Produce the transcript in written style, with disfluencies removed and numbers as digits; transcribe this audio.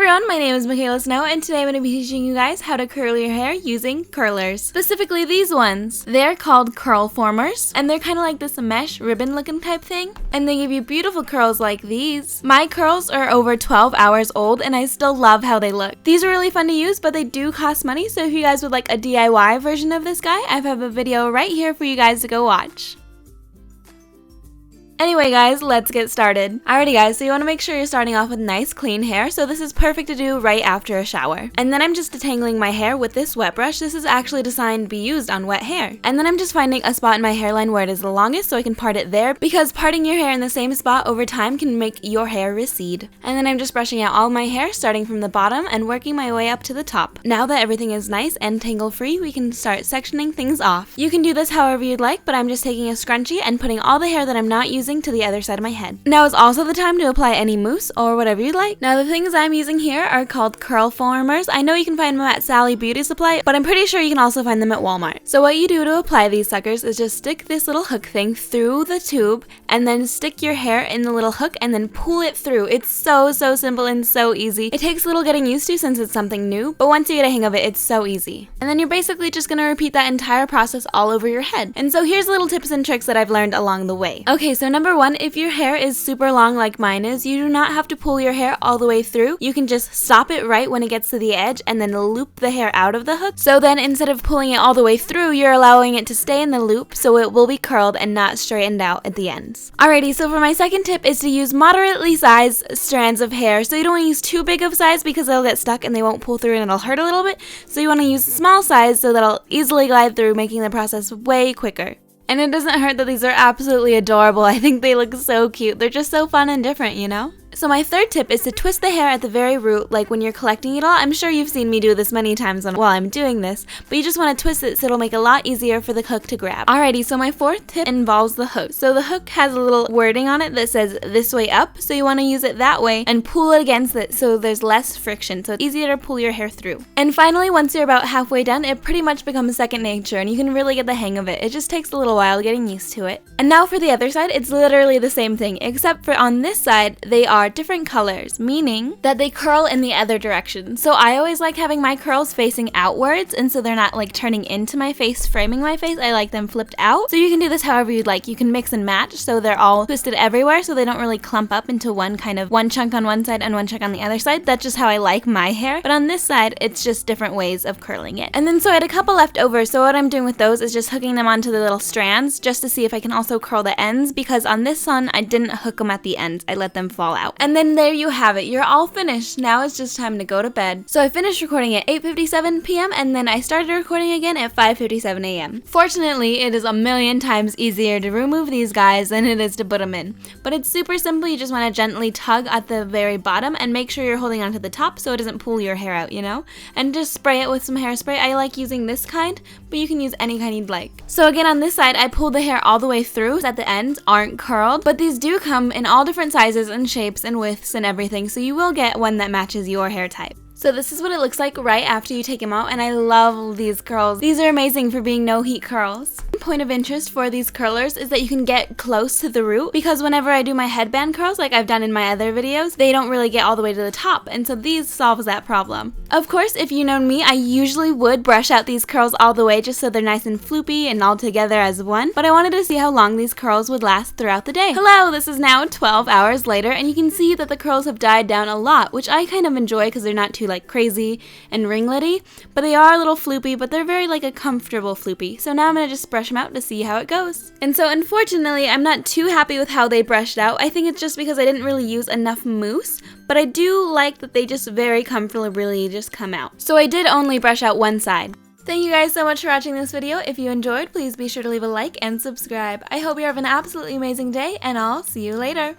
everyone, my name is Mikayla.Snow, and today I'm going to be teaching you guys how to curl your hair using curlers. Specifically these ones. They're called Curlformers, and they're kind of like this mesh ribbon looking type thing, and they give you beautiful curls like these. My curls are over 12 hours old, and I still love how they look. These are really fun to use, but they do cost money, so if you guys would like a DIY version of this guy, I have a video right here for you guys to go watch. Anyway guys, let's get started. Alrighty guys, so you want to make sure you're starting off with nice clean hair, so this is perfect to do right after a shower. And then I'm just detangling my hair with this wet brush. This is actually designed to be used on wet hair. And then I'm just finding a spot in my hairline where it is the longest so I can part it there, because parting your hair in the same spot over time can make your hair recede. And then I'm just brushing out all my hair, starting from the bottom and working my way up to the top. Now that everything is nice and tangle free, we can start sectioning things off. You can do this however you'd like, but I'm just taking a scrunchie and putting all the hair that I'm not using to the other side of my head. Now is also the time to apply any mousse or whatever you'd like. Now the things I'm using here are called Curlformers. I know you can find them at Sally Beauty Supply, but I'm pretty sure you can also find them at Walmart. So what you do to apply these suckers is just stick this little hook thing through the tube and then stick your hair in the little hook and then pull it through. It's so simple and so easy. It takes a little getting used to since it's something new, but once you get a hang of it, it's so easy. And then you're basically just gonna repeat that entire process all over your head. And so here's little tips and tricks that I've learned along the way. Okay, so number one, if your hair is super long like mine is, you do not have to pull your hair all the way through. You can just stop it right when it gets to the edge and then loop the hair out of the hook. So then instead of pulling it all the way through, you're allowing it to stay in the loop so it will be curled and not straightened out at the ends. Alrighty, so for my second tip is to use moderately sized strands of hair. So you don't want to use too big of size because they'll get stuck and they won't pull through and it'll hurt a little bit. So you want to use small size so that it'll easily glide through, making the process way quicker. And it doesn't hurt that these are absolutely adorable. I think they look so cute. They're just so fun and different, you know? So my third tip is to twist the hair at the very root, like when you're collecting it all. I'm sure you've seen me do this many times while I'm doing this, but you just want to twist it so it'll make it a lot easier for the hook to grab. Alrighty, so my fourth tip involves the hook. So the hook has a little wording on it that says this way up, so you want to use it that way and pull it against it so there's less friction, so it's easier to pull your hair through. And finally, once you're about halfway done, it pretty much becomes second nature and you can really get the hang of it. It just takes a little while getting used to it. And now for the other side, it's literally the same thing, except for on this side, they are different colors, meaning that they curl in the other direction. So I always like having my curls facing outwards, and so they're not like turning into my face, framing my face. I like them flipped out. So you can do this however you'd like. You can mix and match so they're all twisted everywhere so they don't really clump up into one chunk on one side and one chunk on the other side. That's just how I like my hair. But on this side, it's just different ways of curling it. And then so I had a couple left over, so what I'm doing with those is just hooking them onto the little strands just to see if I can also curl the ends, because on this one, I didn't hook them at the ends. I let them fall out. And then there you have it. You're all finished. Now it's just time to go to bed. So I finished recording at 8:57 p.m. and then I started recording again at 5:57 a.m. Fortunately, it is a million times easier to remove these guys than it is to put them in. But it's super simple. You just want to gently tug at the very bottom and make sure you're holding onto the top so it doesn't pull your hair out, you know? And just spray it with some hairspray. I like using this kind, but you can use any kind you'd like. So again, on this side, I pulled the hair all the way through so that the ends aren't curled, but these do come in all different sizes and shapes and widths and everything, so you will get one that matches your hair type. So this is what it looks like right after you take them out, and I love these curls. These are amazing for being no heat curls. Point of interest for these curlers is that you can get close to the root, because whenever I do my headband curls like I've done in my other videos, they don't really get all the way to the top, and so these solves that problem. Of course, if you know me, I usually would brush out these curls all the way just so they're nice and floopy and all together as one, but I wanted to see how long these curls would last throughout the day. Hello, this is now 12 hours later, and you can see that the curls have died down a lot, which I kind of enjoy because they're not too like crazy and ringlety, but they are a little floopy, but they're very like a comfortable floopy. So now I'm gonna just brush them out to see how it goes. And so unfortunately, I'm not too happy with how they brushed out. I think it's just because I didn't really use enough mousse, but I do like that they just very comfortably just come out. So I did only brush out one side. Thank you guys so much for watching this video. If you enjoyed, please be sure to leave a like and subscribe. I hope you have an absolutely amazing day, and I'll see you later.